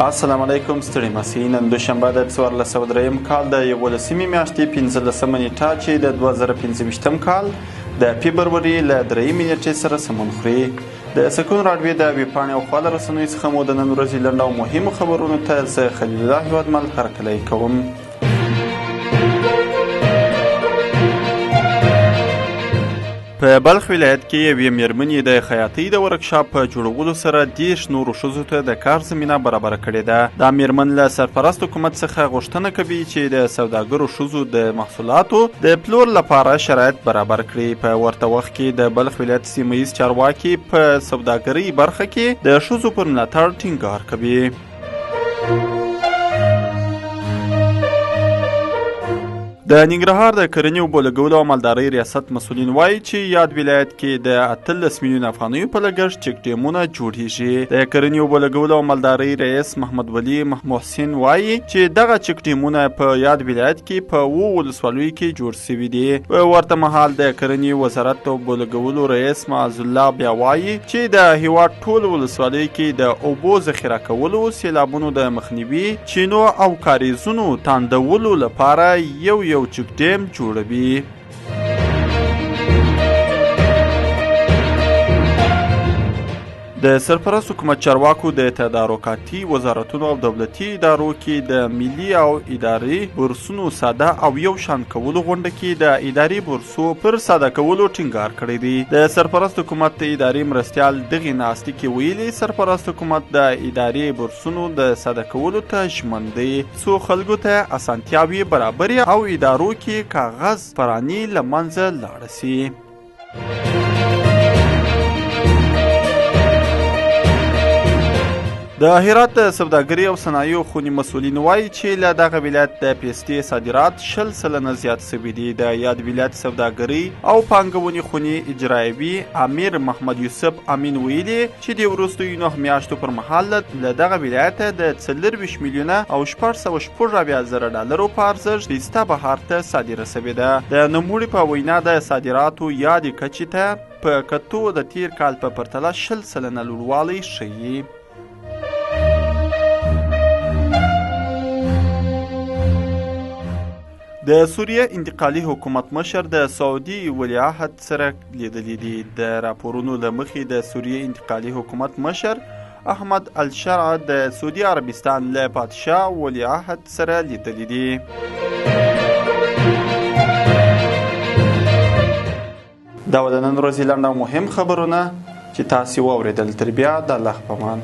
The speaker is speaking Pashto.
السلام علیکم ستړي مسئ نن دوشنبه د 1403 کال د 11مې میاشتې 15 نیټه چې د 2025 کال د فبروري له 3 نیټې سره سمون خوري. د سکون راډیو د ویبپاڼې او خواله رسنیو څخه مو د نن ورځې لنډ او مهمو خبرونو ته زه خلیل الله هیوادمل هرکلی کوم. په بلخ ولایت کې یوې میرمنې د خیاطۍ د ورکشاپ په جوړولو سره 10 نورو ښځو ته د کار زمینه برابره کړې ده. دا میرمن له سرپرست حکومت څخه غوښتنه کوي چې د سوداګرو ښځو د محصولاتو د پلور لپاره شرایط برابر کړي. په ورته وخت کې د بلخ ولایت سیمه ییز چارواکي په سوداګرۍ برخه کې د ښځو پر ملاتړ ټینګار کوي. د ننګرهار د کرنې اوبو لګولو او مالدارۍ ریاست مسؤلین وایي چې یاد ولایت کې د 18 میلیون افغانیو په لګښت چک ډیمونه جوړیږي. د کرنې اوبو لګولو او مالدارۍ رئیس محمد ولی محسن وایي چې دغه چک ډیمونه په یاد ولایت کې په 7 ولسوالیو کې جوړ شوي دي. په ورته مهال د کرنې وزارت اوبو لګولو رئیس معاذ الله بیا وایي چې د هیواد ټول ولسوالیو کې د اوبو ذخیره کولو، سیلابونو د مخنیوي، چینو او کاریزونو تاندولو لپاره یو چک ډیم جوړوي. د سرپرست حکومت چارواکو د تدارکاتي وزارتونو او دولتي ادارو کې د ملي او اداري بورسونو ساده او یو شان کولو غونډه کې د اداري بورسو پر ساده کولو ټینګار کړی دی. د سرپرست حکومت اداري مرستیال دغې ناستې کې ویلي سرپرست حکومت د اداري بورسونو د ساده کولو ته ژمن دی څو خلکو ته اسانتیاوې برابرې او ادارو کې کاغذ پراني له منځه لاړه سي. د هرات د سوداګرۍ او صنایعو خونې مسؤلین وایي چې له دغه ولایت د پیستې صادرات 60% زیات شوي دي. د یاد ولایت سوداګرۍ او پانګونې خونې اجرایوي امیر محمد یوسف امین ویلي چې د وروستیو 9 میاشتو پر مهال له دغه ولایت د 24 میلیونه او 440 ډالرو په ارزښت پیسته بهر ته صادره شوې ده. د نوموړي په وینا د صادراتو یادې کچې ته په کتو د تیر کال په پرتله 60% لوړوالی ښیي. د سوریه انتقالي حکومت مشر د سعودي ولیعهد سره لیدلی دي. د راپورونو له مخې د سوریه انتقالي حکومت مشر احمد الشرع د سعودي عربستان له پادشاه ولیعهد سره لیدلی دي. دا و د نن ورځې لنډ او مهم خبرونه چې تاسې واورېدل. تر بیا د الله په امان.